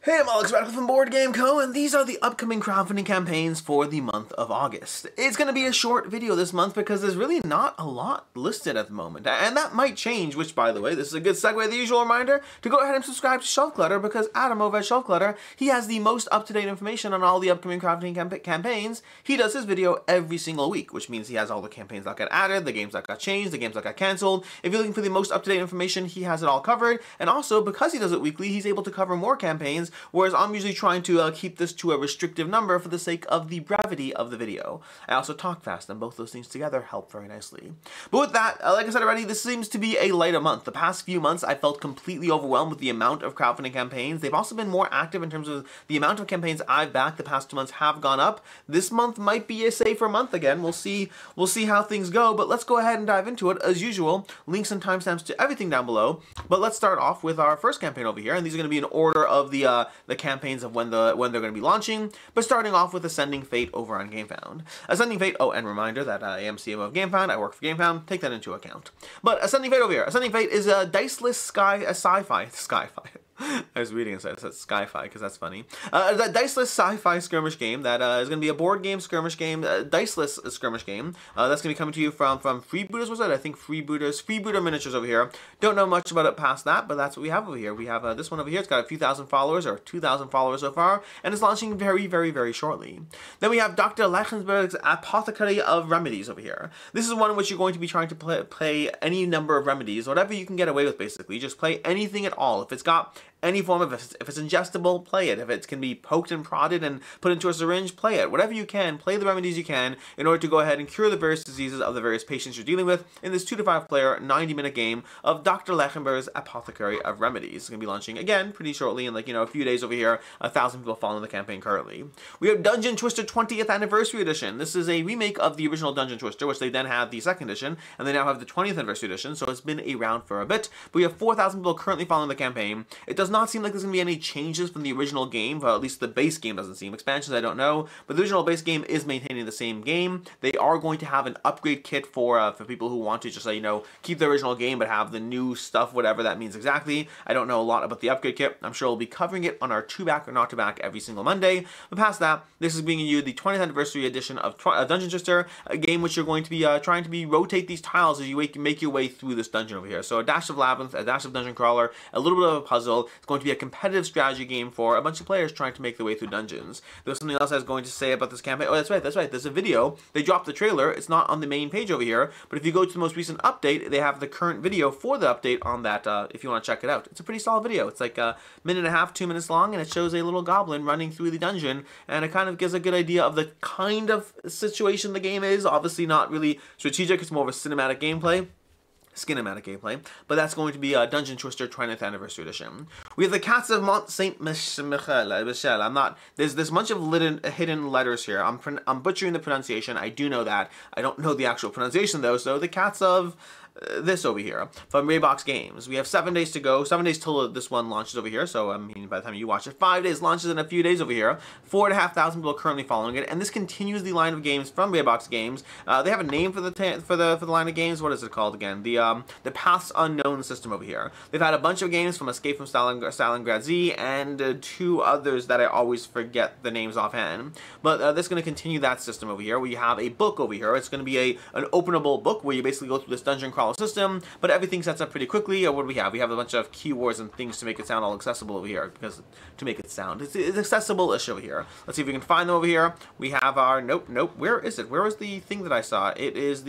Hey, I'm Alex Radical from Board Game Co, and these are the upcoming crowdfunding campaigns for the month of August. It's going to be a short video this month because there's really not a lot listed at the moment, and that might change, which, by the way, this is a good segue, the usual reminder to go ahead and subscribe to Shelf Clutter, because Adam over at Shelf Clutter, he has the most up-to-date information on all the upcoming crowdfunding campaigns. He does his video every single week, which means he has all the campaigns that got added, the games that got changed, the games that got cancelled. If you're looking for the most up-to-date information, he has it all covered, and also, because he does it weekly, he's able to cover more campaigns, whereas I'm usually trying to keep this to a restrictive number for the sake of the brevity of the video. I also talk fast, and both those things together help very nicely. But with that, like I said already, this seems to be a lighter month. The past few months, I felt completely overwhelmed with the amount of crowdfunding campaigns. They've also been more active in terms of the amount of campaigns I've backed. The past 2 months have gone up. This month might be a safer month again. We'll see how things go, but let's go ahead and dive into it. As usual, links and timestamps to everything down below. But let's start off with our first campaign over here, and these are going to be in order of the campaigns of when they're going to be launching, but starting off with Ascending Fate over on GameFound. Ascending Fate, oh, and reminder that I am CMO of GameFound, I work for GameFound, take that into account. But Ascending Fate over here. Ascending Fate is a diceless sci-fi. I was reading inside, it said Sky-Fi, because that's funny. That diceless sci-fi skirmish game that is going to be a board game skirmish game, diceless skirmish game. That's going to be coming to you from Freebooters, was it? I think Freebooter Miniatures over here. Don't know much about it past that, but that's what we have over here. We have this one over here. It's got a few thousand followers, or 2,000 followers so far, and it's launching very, very, very shortly. Then we have Dr. Leichenberg's Apothecary of Remedies over here. This is one in which you're going to be trying to play any number of remedies, whatever you can get away with, basically. Just play anything at all. If it's got any form of, if it's ingestible, play it. If it can be poked and prodded and put into a syringe, play it. Whatever you can, play the remedies you can in order to go ahead and cure the various diseases of the various patients you're dealing with in this 2 to 5 player, 90-minute game of Dr. Leichenberg's Apothecary of Remedies. It's going to be launching again pretty shortly in a few days over here. 1,000 people following the campaign currently. We have Dungeon Twister 20th Anniversary Edition. This is a remake of the original Dungeon Twister, which they then had the 2nd edition, and they now have the 20th Anniversary Edition, so it's been around for a bit. But we have 4,000 people currently following the campaign. It does not seem like there's going to be any changes from the original game, well, at least the base game doesn't seem. Expansions, I don't know, but the original base game is maintaining the same game. They are going to have an upgrade kit for people who want to just, keep the original game but have the new stuff, whatever that means exactly. I don't know a lot about the upgrade kit. I'm sure we'll be covering it on our to-back or not to-back every single Monday. But past that, this is bringing you the 20th Anniversary Edition of Dungeon Twister, a game which you're going to be trying to rotate these tiles as you make your way through this dungeon over here. So a dash of Labyrinth, a dash of Dungeon Crawler, a little bit of a puzzle. It's going to be a competitive strategy game for a bunch of players trying to make their way through dungeons. There's something else I was going to say about this campaign. Oh, that's right. There's a video. They dropped the trailer. It's not on the main page over here, but if you go to the most recent update, they have the current video for the update on that if you want to check it out. It's a pretty solid video. It's like a minute and a half, 2 minutes long, and it shows a little goblin running through the dungeon, and it kind of gives a good idea of the kind of situation the game is. Obviously not really strategic. It's more of a cinematic gameplay. But that's going to be Dungeon Twister 20th Anniversary Edition. We have the Cats of Mont Saint Michel. There's a bunch of hidden letters here. I'm butchering the pronunciation. I do know that. I don't know the actual pronunciation though. So the Cats of this over here from Raybox Games. We have 7 days to go. 7 days till this one launches over here. So I mean, by the time you watch it, 5 days launches in a few days over here. 4,500 people currently following it, and this continues the line of games from Raybox Games. They have a name for the line of games. What is it called again? The Paths Unknown system over here. They've had a bunch of games from Escape from Stalingrad Z and 2 others that I always forget the names offhand. But this is going to continue that system over here. We have a book over here. It's going to be an openable book where you basically go through this dungeon crawl system, but everything sets up pretty quickly. What do we have? We have a bunch of keywords and things to make it sound all accessible over here, because to make it sound, it's accessible-ish over here. Let's see if we can find them over here. We have our, nope, where is it? Where was the thing that I saw? It is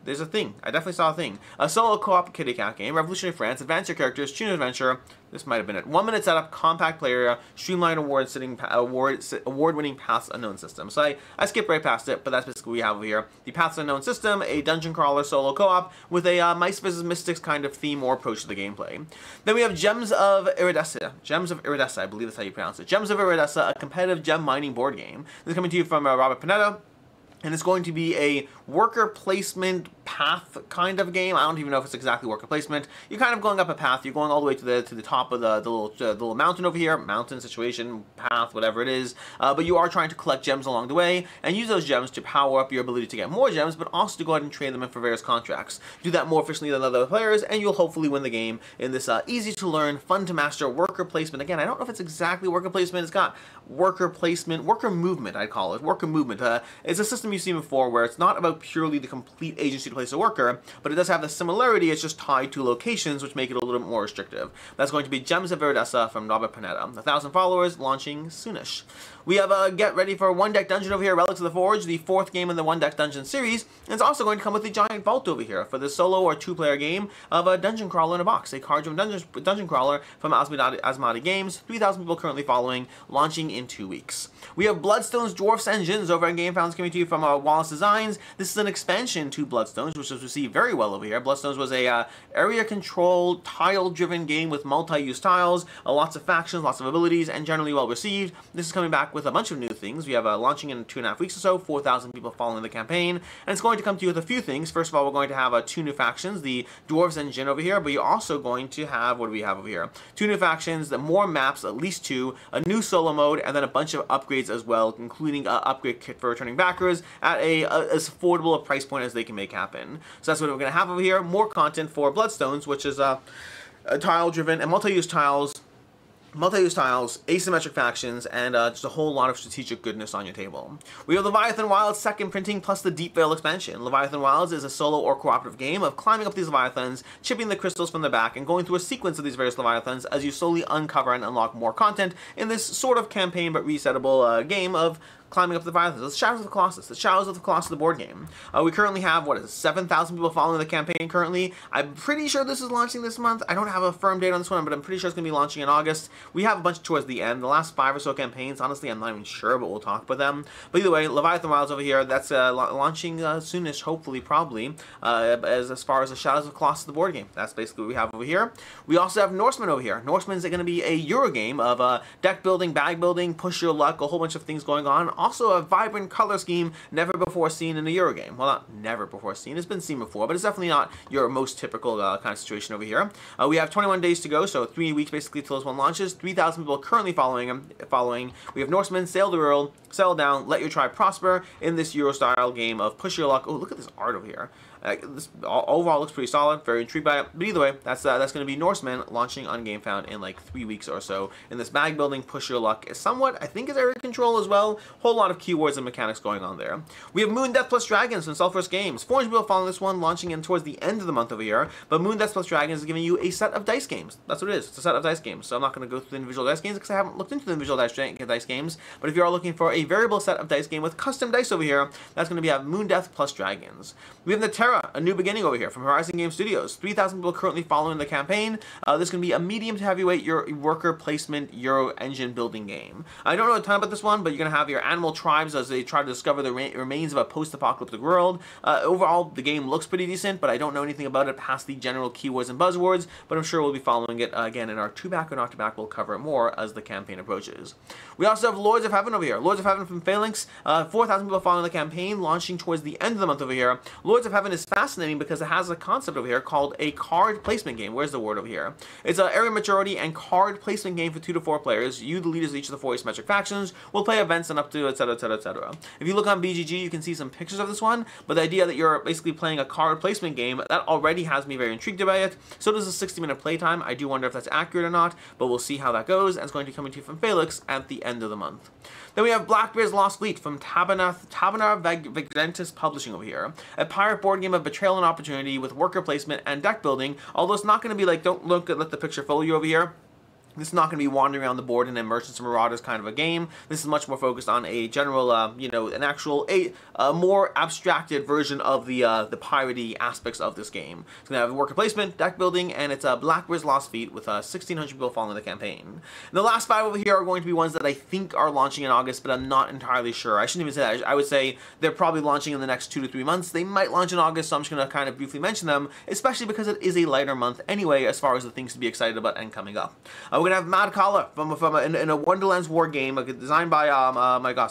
there's a thing. I definitely saw a thing. A solo co-op kitty cat game, Revolutionary France, advance your characters, choose an adventure. This might have been it. 1 minute setup, compact play area, streamlined award-winning Paths Unknown system. So I skipped right past it, but that's basically what we have over here. The Paths Unknown system, a dungeon crawler solo co-op with a Mice vs. Mystics kind of theme or approach to the gameplay. Then we have Gems of Iridescia. Gems of Iridescia, I believe that's how you pronounce it. Gems of Iridescia, a competitive gem mining board game. This is coming to you from Robert Panetta. And it's going to be a worker placement path kind of game. I don't even know if it's exactly worker placement. You're kind of going up a path. You're going all the way to the top of the little mountain over here. Mountain situation, path, whatever it is. But you are trying to collect gems along the way and use those gems to power up your ability to get more gems, but also to go ahead and trade them in for various contracts. Do that more efficiently than other players, and you'll hopefully win the game in this easy to learn, fun to master worker placement. Again, I don't know if it's exactly worker placement. It's got worker placement, worker movement, I'd call it. Worker movement. It's a system you've seen before where it's not about purely the complete agency to place a worker, but it does have the similarity. It's just tied to locations, which make it a little bit more restrictive. That's going to be Gems of Iridescia from Robert Panetta. 1,000 followers, launching soonish. We have Get Ready for One Deck Dungeon over here, Relics of the Forge, the 4th game in the One Deck Dungeon series. And it's also going to come with the Giant Vault over here for the solo or 2-player game of a dungeon crawler in a box. A card-driven dungeon crawler from Asmodee Games. 3,000 people currently following, launching in 2 weeks. We have Bloodstones, Dwarves, and Djinns over in Game Founds coming to you from Wallace Designs. This is an expansion to Bloodstones, which was received very well over here. Bloodstones was a area-controlled, tile-driven game with multi-use tiles, lots of factions, lots of abilities, and generally well received. This is coming back with a bunch of new things. We have launching in 2.5 weeks or so, 4,000 people following the campaign, and it's going to come to you with a few things. First of all, we're going to have 2 new factions, the Dwarves and Djinn over here, but you're also going to have, what do we have over here? 2 new factions, more maps, at least 2, a new solo mode, and then a bunch of upgrades as well, including an upgrade kit for returning backers at as affordable a price point as they can make happen. So that's what we're going to have over here. More content for Bloodstones, which is tile-driven and multi-use tiles, asymmetric factions, and just a whole lot of strategic goodness on your table. We have Leviathan Wilds second printing plus the Deep Veil expansion. Leviathan Wilds is a solo or cooperative game of climbing up these Leviathans, chipping the crystals from the back, and going through a sequence of these various Leviathans as you slowly uncover and unlock more content in this sort of campaign but resettable game of climbing up the Leviathans. It's Shadows of the Colossus. The Shadows of the Colossus, the board game. We currently have, 7,000 people following the campaign currently. I'm pretty sure this is launching this month. I don't have a firm date on this one, but I'm pretty sure it's going to be launching in August. We have a bunch towards the end. The last 5 or so campaigns, honestly, I'm not even sure, but we'll talk about them. But either way, Leviathan Wilds over here, that's launching soonish, hopefully, probably, as far as the Shadows of the Colossus, the board game. That's basically what we have over here. We also have Norsemen over here. Norsemen is going to be a Euro game of deck building, bag building, push your luck, a whole bunch of things going on. Also a vibrant color scheme never before seen in a Euro game. Well, not never before seen. It's been seen before, but it's definitely not your most typical kind of situation over here. We have 21 days to go, so 3 weeks basically till this one launches. 3,000 people currently following. We have Norsemen, Sail the World, Settle Down, Let Your Tribe Prosper in this Euro-style game of push your luck. Oh, look at this art over here. This overall looks pretty solid. Very intrigued by it. But either way, that's going to be Norsemen launching on GameFound in like 3 weeks or so. In this bag building, push your luck is somewhat, I think, is area control as well. Whole lot of keywords and mechanics going on there. We have Moon Death plus Dragons from Self-First Games. 400 people following this one, launching in towards the end of the month over here. But Moon Death plus Dragons is giving you a set of dice games. That's what it is. It's a set of dice games. So I'm not going to go through the individual dice games because I haven't looked into the individual dice games. But if you are looking for a variable set of dice game with custom dice over here, that's going to be Moon Death plus Dragons. We have Natera, A New Beginning over here from Horizon Game Studios. 3,000 people currently following the campaign. This is going to be a medium to heavyweight worker placement Euro engine building game. I don't know a ton about this one, but you're going to have your animal tribes as they try to discover the remains of a post-apocalyptic world. Overall, the game looks pretty decent, but I don't know anything about it past the general keywords and buzzwords, but I'm sure we'll be following it again in our 2-back or not 2-back. We'll cover it more as the campaign approaches. We also have Lords of Heaven over here. Lords of Heaven from Phalanx. 4,000 people following the campaign, launching towards the end of the month over here. Lords of Heaven is fascinating because it has a concept over here called a card placement game. Where's the word over here? It's an area maturity and card placement game for 2 to 4 players. You, the leaders of each of the 4 asymmetric factions, will play events and up to etc, etc, etc. If you look on BGG, you can see some pictures of this one, but the idea that you're basically playing a card placement game, that already has me very intrigued by it. So does a 60-minute playtime. I do wonder if that's accurate or not, but we'll see how that goes, and it's going to be coming to you from Phalanx at the end of the month. Then we have Blackbeard's Lost Fleet from Tabernar Vagrentis Publishing over here. A pirate board game of betrayal and opportunity with worker placement and deck building, although it's not going to be like, don't let the picture fool you over here. This is not going to be wandering around the board in a Merchants and Marauders kind of a game. This is much more focused on a general, an actual, more abstracted version of the piratey aspects of this game. It's going to have worker placement, deck building, and it's Blackbeard's Lost Fleet with 1,600 people following the campaign. And the last 5 over here are going to be ones that I think are launching in August, but I'm not entirely sure. I shouldn't even say that. I would say they're probably launching in the next 2 to 3 months. They might launch in August, so I'm just going to kind of briefly mention them, especially because it is a lighter month anyway, as far as the things to be excited about and coming up. We're going to have Madcala in a Wonderlands war game designed by,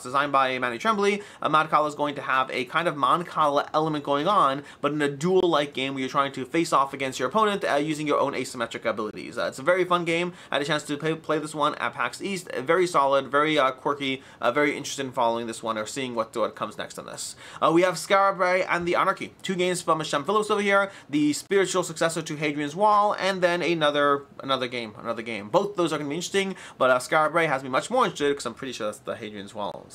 designed by Manny Tremblay. Madcala is going to have a kind of Madcala element going on, but in a duel-like game where you're trying to face off against your opponent using your own asymmetric abilities. It's a very fun game. I had a chance to play this one at PAX East. Very solid, very quirky, very interested in following this one or seeing what comes next on this. We have Skara, Brae, and the Anarchy. 2 games from Michel over here, the spiritual successor to Hadrian's Wall, and then another game. Both those are going to be interesting, but Skara, Brae has me much more interested because I'm pretty sure that's the Hadrian's Wall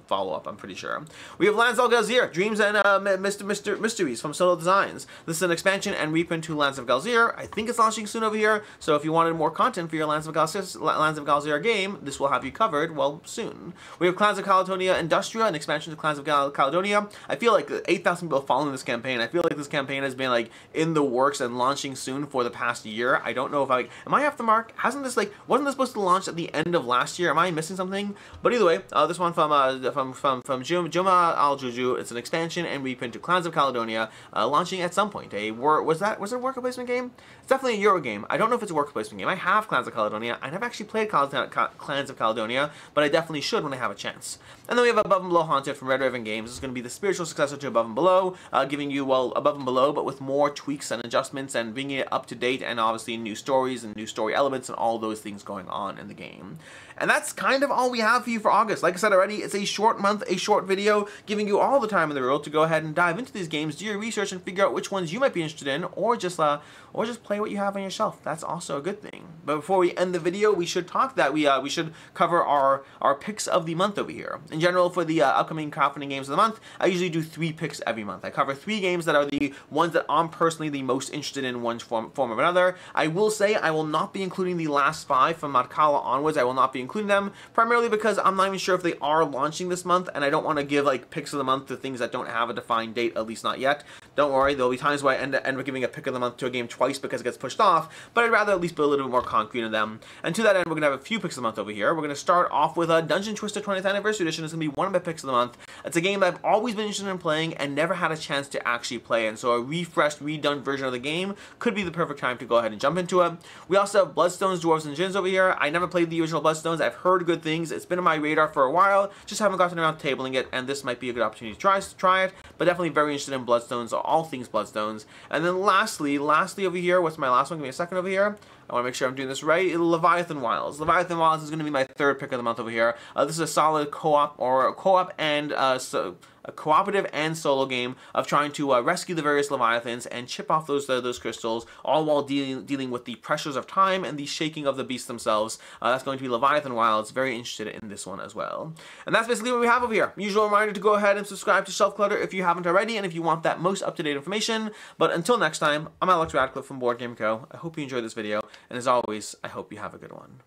follow-up, I'm pretty sure. We have Lands of Galzyr, Dreams and Mysteries from Solo Designs. This is an expansion and reprint to Lands of Galzyr. I think it's launching soon over here, so if you wanted more content for your Lands of Galzyr game, this will have you covered, well, soon. We have Clans of Caledonia Industria, an expansion to Clans of Caledonia. I feel like 8,000 people following this campaign. I feel like this campaign has been like in the works and launching soon for the past year. I don't know if am I off the mark? Wasn't this supposed to launch at the end of last year? Am I missing something? But either way, this one from Juma Al Juju. It's an expansion and reprint to Clans of Caledonia, launching at some point. Was it a worker placement game? It's definitely a Euro game. I don't know if it's a worker placement game. I have Clans of Caledonia. I never actually played Clans of Caledonia, but I definitely should when I have a chance. And then we have Above and Below Haunted from Red Raven Games. This is going to be the spiritual successor to Above and Below, giving you, well, Above and Below, but with more tweaks and adjustments and bringing it up to date, and obviously new stories and new story elements and all those things going on in the game. And that's kind of all we have for you for August. Like I said already, it's a short month, a short video, giving you all the time in the world to go ahead and dive into these games, do your research, and figure out which ones you might be interested in, or just play what you have on your shelf. That's also a good thing. But before we end the video, we should talk that we should cover our picks of the month over here. In general, for the upcoming crowdfunding games of the month, I usually do 3 picks every month. I cover 3 games that are the ones that I'm personally the most interested in one form or another. I will say I will not be including the last 5 from Madcala onwards. I will not be including them, primarily because I'm not even sure if they are launching this month, and I don't want to give like picks of the month to things that don't have a defined date, at least not yet. Don't worry, there'll be times where I end up giving a pick of the month to a game twice because it gets pushed off, but I'd rather at least be a little bit more concrete in them. And to that end, we're going to have a few picks of the month over here. We're going to start off with a Dungeon Twister 20th Anniversary Edition. It's going to be one of my picks of the month. It's a game that I've always been interested in playing and never had a chance to actually play, and so a refreshed, redone version of the game could be the perfect time to go ahead and jump into it. We also have Bloodstones, Dwarves, and Djinns over here. I never played the original Bloodstones. I've heard good things. It's been on my radar for a while, just haven't gotten around to tabling it, and this might be a good opportunity to try it, but definitely very interested in Bloodstones, all things Bloodstones. And then lastly over here, what's my last one? Give me a second over here. I want to make sure I'm doing this right. Leviathan Wilds. Leviathan Wilds is going to be my 3rd pick of the month over here. This is a solid co-op and a cooperative and solo game of trying to rescue the various Leviathans and chip off those crystals, all while dealing with the pressures of time and the shaking of the beasts themselves. That's going to be Leviathan Wilds. Very interested in this one as well. And that's basically what we have over here. Usual reminder to go ahead and subscribe to Shelf Clutter if you haven't already, and if you want that most up-to-date information. But until next time, I'm Alex Radcliffe from Board Game Co. I hope you enjoyed this video, and as always, I hope you have a good one.